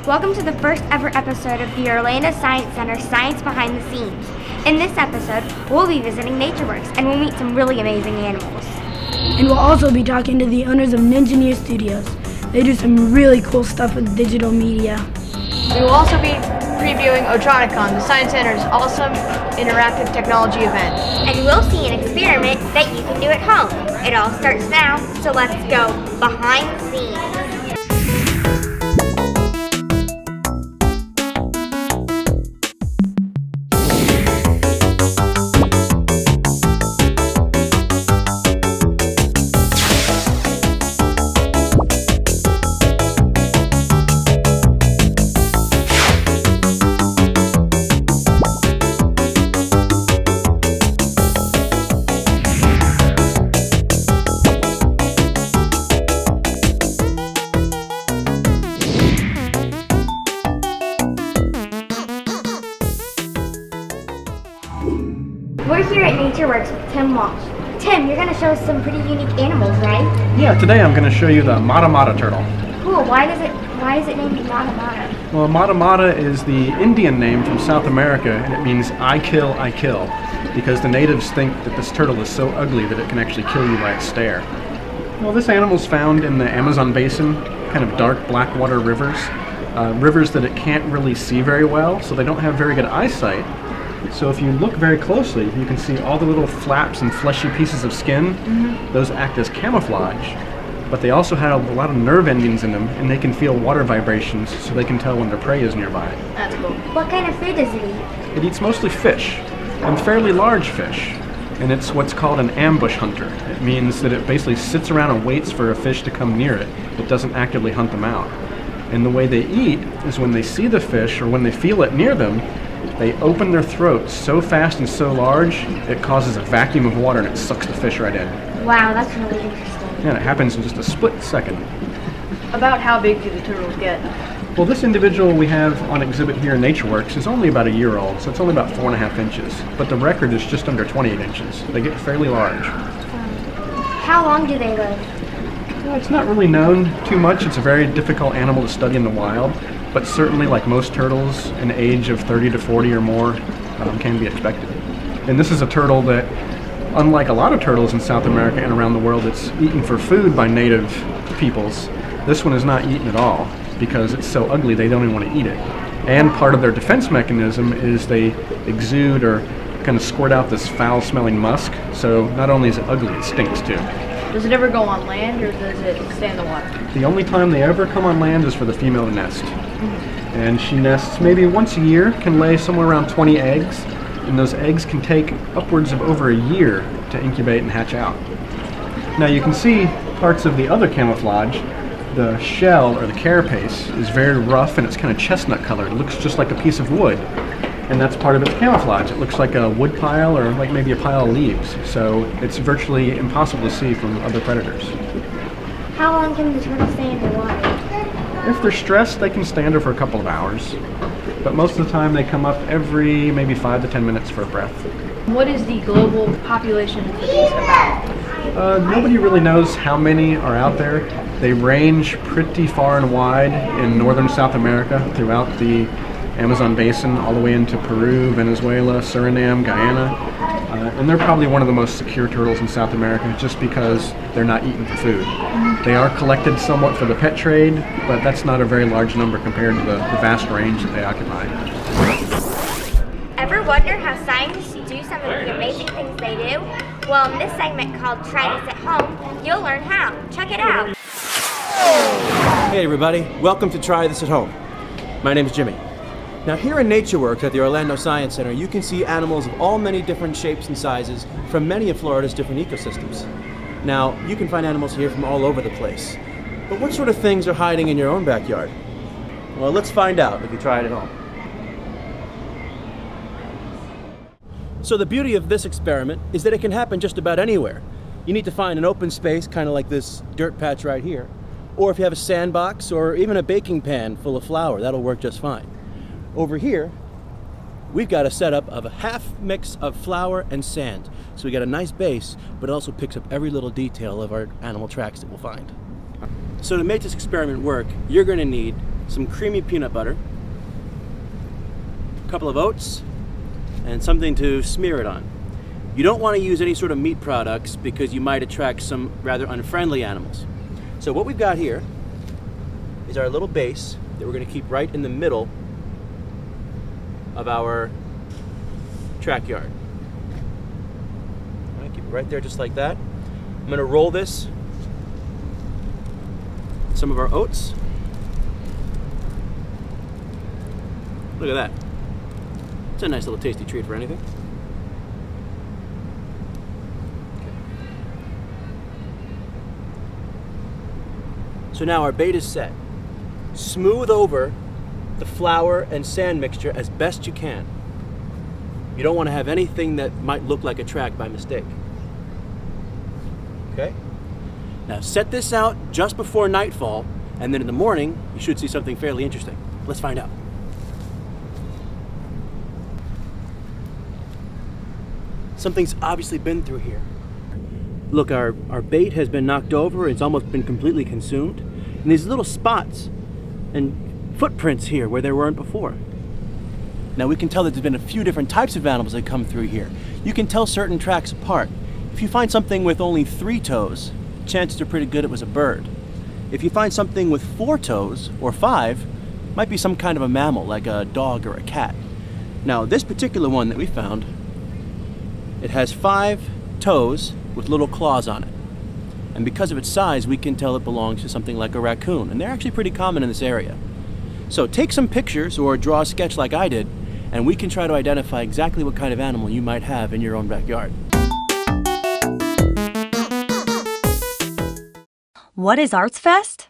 Welcome to the first ever episode of the Orlando Science Center Science Behind the Scenes. In this episode, we'll be visiting NatureWorks and we'll meet some really amazing animals. And we'll also be talking to the owners of Ninja Studios. They do some really cool stuff with digital media. We will also be previewing Otronicon, the Science Center's awesome interactive technology event. And we'll see an experiment that you can do at home. It all starts now, so let's go behind the scenes. We're here at NatureWorks with Tim Walsh. Tim, you're going to show us some pretty unique animals, right? Yeah, today I'm going to show you the Mata Mata turtle. Cool. Why is it named Mata Mata? Well, Mata Mata is the Indian name from South America, and it means I kill, because the natives think that this turtle is so ugly that it can actually kill you by its stare. Well, this animal's found in the Amazon basin, kind of dark black water rivers, rivers that it can't really see very well, so they don't have very good eyesight. So if you look very closely, you can see all the little flaps and fleshy pieces of skin. Those act as camouflage, but they also have a lot of nerve endings in them, and they can feel water vibrations, so they can tell when their prey is nearby. That's cool. What kind of food does it eat? It eats mostly fish, and fairly large fish, and it's what's called an ambush hunter. It means that it basically sits around and waits for a fish to come near it. It doesn't actively hunt them out. And the way they eat is when they see the fish, or when they feel it near them, they open their throats so fast and so large, it causes a vacuum of water and it sucks the fish right in. Wow, that's really interesting. And it happens in just a split second. About how big do the turtles get? Well, this individual we have on exhibit here in NatureWorks is only about a year old, so it's only about 4.5 inches. But the record is just under 28 inches. They get fairly large. How long do they live? Well, it's not really known too much. It's a very difficult animal to study in the wild. But certainly, like most turtles, an age of 30 to 40 or more can be expected. And this is a turtle that, unlike a lot of turtles in South America and around the world, it's eaten for food by native peoples. This one is not eaten at all because it's so ugly they don't even want to eat it. And part of their defense mechanism is they exude or kind of squirt out this foul-smelling musk. So not only is it ugly, it stinks too. Does it ever go on land, or does it stay in the water? The only time they ever come on land is for the female to nest. And she nests maybe once a year, can lay somewhere around 20 eggs, and those eggs can take upwards of over a year to incubate and hatch out. Now you can see parts of the other camouflage. The shell, or the carapace, is very rough and it's kind of chestnut colored. It looks just like a piece of wood. And that's part of its camouflage. It looks like a wood pile or like maybe a pile of leaves. So it's virtually impossible to see from other predators. How long can the turtle stay underwater? If they're stressed, they can stay under for a couple of hours. But most of the time they come up every maybe 5 to 10 minutes for a breath. What is the global population of these about? Nobody really knows how many are out there. They range pretty far and wide in northern South America throughout the Amazon basin, all the way into Peru, Venezuela, Suriname, Guyana. And they're probably one of the most secure turtles in South America just because they're not eaten for food. They are collected somewhat for the pet trade, but that's not a very large number compared to the vast range that they occupy. Ever wonder how scientists do some of the amazing things they do? Well, in this segment called Try This at Home, you'll learn how. Check it out. Hey everybody, welcome to Try This at Home. My name is Jimmy. Now here in NatureWorks at the Orlando Science Center, you can see animals of all many different shapes and sizes from many of Florida's different ecosystems. Now, you can find animals here from all over the place. But what sort of things are hiding in your own backyard? Well, let's find out if you try it at home. So the beauty of this experiment is that it can happen just about anywhere. You need to find an open space, kind of like this dirt patch right here. Or if you have a sandbox or even a baking pan full of flour, that'll work just fine. Over here, we've got a setup of a half mix of flour and sand. So we got a nice base, but it also picks up every little detail of our animal tracks that we'll find. So to make this experiment work, you're going to need some creamy peanut butter, a couple of oats, and something to smear it on. You don't want to use any sort of meat products because you might attract some rather unfriendly animals. So what we've got here is our little base that we're going to keep right in the middle of our track yard. All right, keep it right there just like that. I'm going to roll this, some of our oats. Look at that. It's a nice little tasty treat for anything. So now our bait is set. Smooth over the flour and sand mixture as best you can. You don't want to have anything that might look like a track by mistake. Okay? Now set this out just before nightfall, and then in the morning you should see something fairly interesting. Let's find out. Something's obviously been through here. Look, our bait has been knocked over. It's almost been completely consumed. And these little spots and footprints here where there weren't before. Now we can tell that there's been a few different types of animals that come through here. You can tell certain tracks apart. If you find something with only 3 toes, chances are pretty good it was a bird. If you find something with 4 toes or 5, it might be some kind of a mammal like a dog or a cat. Now this particular one that we found, it has 5 toes with little claws on it. And because of its size, we can tell it belongs to something like a raccoon. And they're actually pretty common in this area. So take some pictures or draw a sketch like I did, and we can try to identify exactly what kind of animal you might have in your own backyard. What is Arts Fest?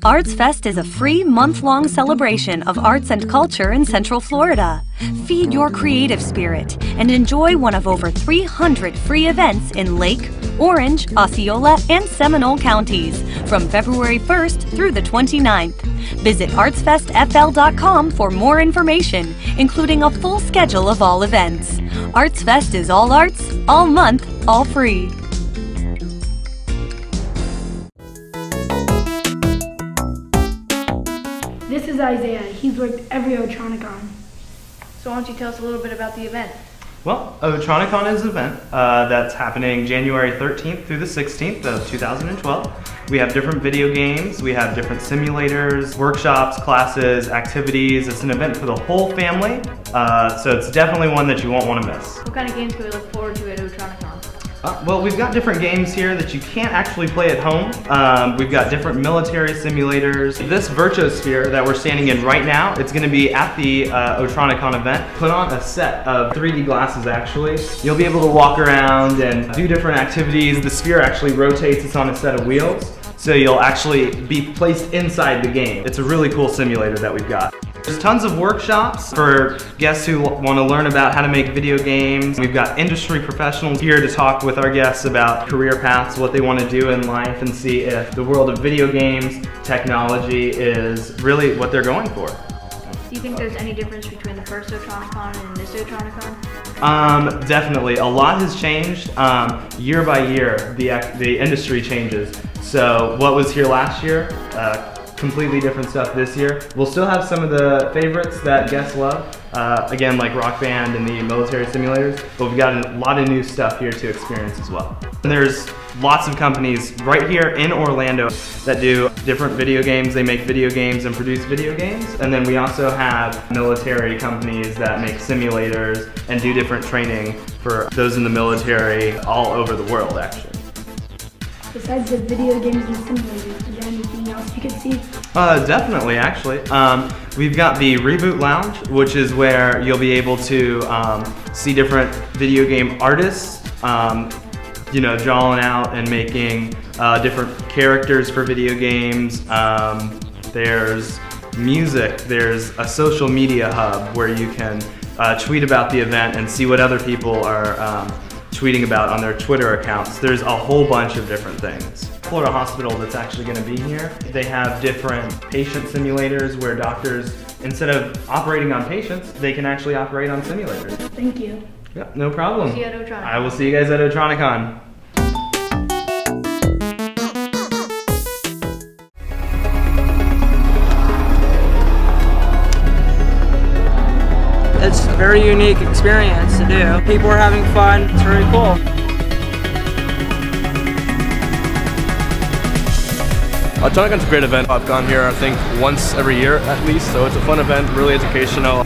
Arts Fest is a free month-long celebration of arts and culture in Central Florida. Feed your creative spirit and enjoy one of over 300 free events in Lake, Orange, Osceola, and Seminole counties from February 1st through the 29th. Visit artsfestfl.com for more information, including a full schedule of all events. Arts Fest is all arts, all month, all free. This is Isaiah. He's worked every Otronicon. So why don't you tell us a little bit about the event? Well, Otronicon is an event that's happening January 13th through the 16th of 2012. We have different video games, we have different simulators, workshops, classes, activities. It's an event for the whole family, so it's definitely one that you won't want to miss. What kind of games can we look forward to at Otronicon? Well, we've got different games here that you can't actually play at home. We've got different military simulators. This Virtuosphere that we're standing in right now, it's going to be at the Otronicon event. Put on a set of 3D glasses actually. You'll be able to walk around and do different activities. The sphere actually rotates, it's on a set of wheels. So you'll actually be placed inside the game. It's a really cool simulator that we've got. There's tons of workshops for guests who want to learn about how to make video games. We've got industry professionals here to talk with our guests about career paths, what they want to do in life, and see if the world of video games, technology is really what they're going for. Do you think there's any difference between the first Otronicon and this Otronicon? Definitely. A lot has changed. Year by year, the industry changes. So what was here last year, completely different stuff this year. We'll still have some of the favorites that guests love, again like Rock Band and the military simulators, but we've got a lot of new stuff here to experience as well. And there's lots of companies right here in Orlando that do different video games. They make video games and produce video games. And then we also have military companies that make simulators and do different training for those in the military all over the world actually. Besides the video games and simulators, is there anything else you could see? Definitely, actually. We've got the Reboot Lounge, which is where you'll be able to see different video game artists, you know, drawing out and making different characters for video games. There's music. There's a social media hub where you can tweet about the event and see what other people are tweeting about on their Twitter accounts. There's a whole bunch of different things. Florida Hospital that's actually going to be here, they have different patient simulators where doctors, instead of operating on patients, they can actually operate on simulators. Thank you. Yeah, no problem. See you at Otronicon. I will see you guys at Otronicon. very unique experience to do. People are having fun. It's very cool. Autonicon's a great event. I've gone here, I think, once every year at least, so it's a fun event, really educational.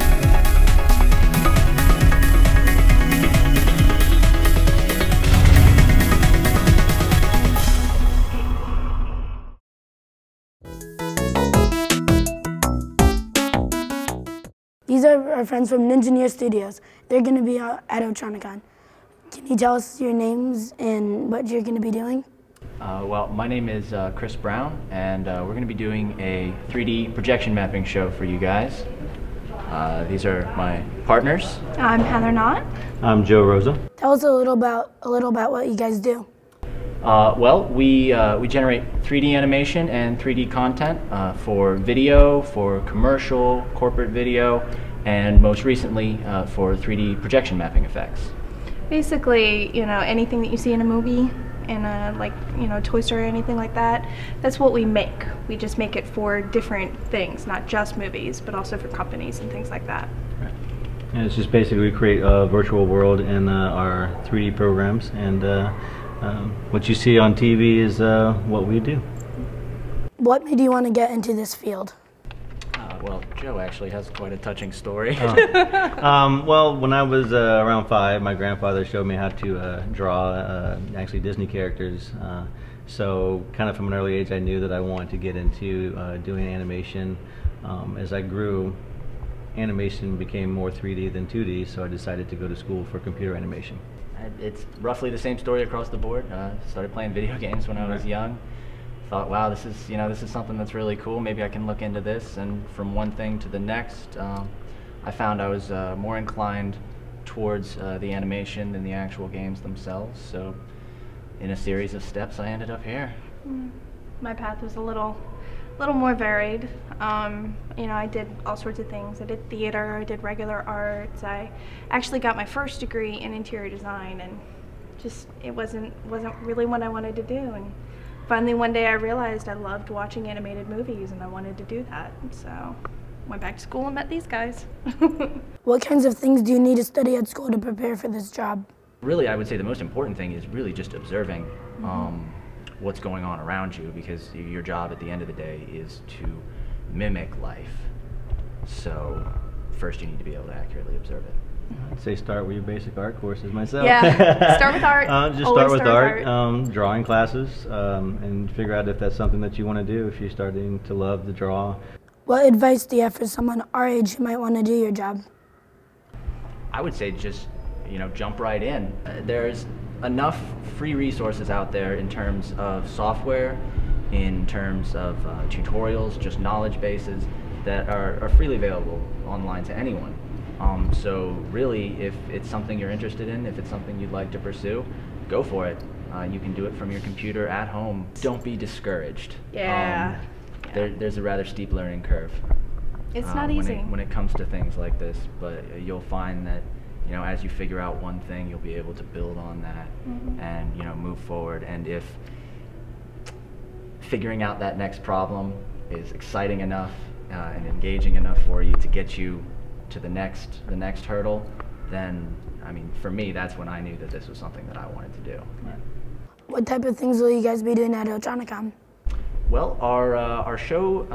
These are our friends from Ninja Studios. They're going to be at Otronicon. Can you tell us your names and what you're going to be doing? Well, my name is Chris Brown, and we're going to be doing a 3D projection mapping show for you guys. These are my partners. I'm Heather Knott. I'm Joe Rosa. Tell us a little about what you guys do. Well, we generate 3D animation and 3D content for video, for commercial, corporate video, and most recently for 3D projection mapping effects. Basically, you know, anything that you see in a movie, in a, like, you know, Toy Story or anything like that, that's what we make. We just make it for different things, not just movies, but also for companies and things like that. Right. And it's just basically we create a virtual world in our 3D programs, and what you see on TV is what we do. What made you want to get into this field? Well, Joe actually has quite a touching story. Well, when I was around 5, my grandfather showed me how to draw actually Disney characters. So kind of from an early age I knew that I wanted to get into doing animation. As I grew, animation became more 3D than 2D, so I decided to go to school for computer animation. It's roughly the same story across the board. Started playing video games when I was young. Thought, wow, this is something that's really cool. Maybe I can look into this. And from one thing to the next, I found I was more inclined towards the animation than the actual games themselves. So, in a series of steps, I ended up here. My path was a little more varied. You know, I did all sorts of things. I did theater, I did regular arts. I actually got my first degree in interior design, and just it wasn't really what I wanted to do. And finally one day I realized I loved watching animated movies and I wanted to do that. So went back to school and met these guys. What kinds of things do you need to study at school to prepare for this job? Really, I would say the most important thing is really just observing what's going on around you, because your job at the end of the day is to mimic life. So first you need to be able to accurately observe it. I'd say start with your basic art courses myself. Yeah, start with art. Just start with art, drawing classes, and figure out if that's something that you want to do, if you're starting to love to draw. What advice do you have for someone our age who might want to do your job? I would say just, you know, jump right in. There's enough free resources out there in terms of software, in terms of tutorials, just knowledge bases that are freely available online to anyone. So really, if it's something you're interested in, if it's something you'd like to pursue, go for it. You can do it from your computer at home. Don't be discouraged. Yeah. There's a rather steep learning curve. It's not easy. When it comes to things like this, but you'll find that, you know, as you figure out one thing, you'll be able to build on that and, you know, move forward. And if figuring out that next problem is exciting enough and engaging enough for you to get you to the next hurdle, then, I mean, for me, that's when I knew that this was something that I wanted to do. What type of things will you guys be doing at Otronicon? Well, our show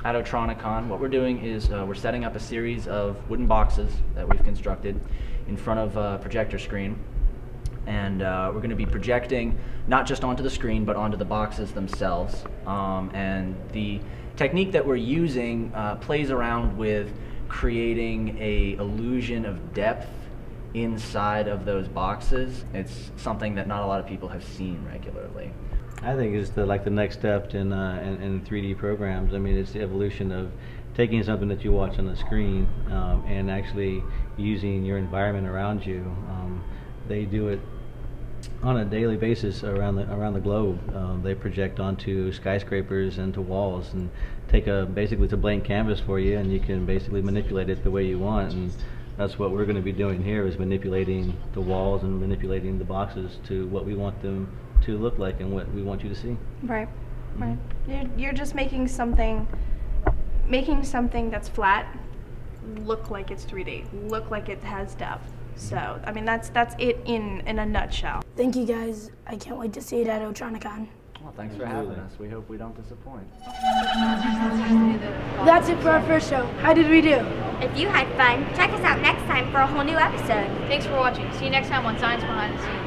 at Otronicon, what we're doing is we're setting up a series of wooden boxes that we've constructed in front of a projector screen, and we're going to be projecting not just onto the screen but onto the boxes themselves. And the technique that we're using plays around with creating a illusion of depth inside of those boxes. It's something that not a lot of people have seen regularly. I think it's the next step in 3D programs. I mean, it's the evolution of taking something that you watch on the screen and actually using your environment around you. They do it on a daily basis around the globe. They project onto skyscrapers and to walls and take basically it's a blank canvas for you, and you can basically manipulate it the way you want. And that's what we're going to be doing here, is manipulating the walls and manipulating the boxes to what we want them to look like and what we want you to see. Right, right. You're just making something that's flat, look like it's 3D, look like it has depth. So, I mean, that's it in a nutshell. Thank you guys. I can't wait to see it at Otronicon. Well, thanks for having us. We hope we don't disappoint. That's it for our first show. How did we do? If you had fun, check us out next time for a whole new episode. Thanks for watching. See you next time on Science Behind the Scenes.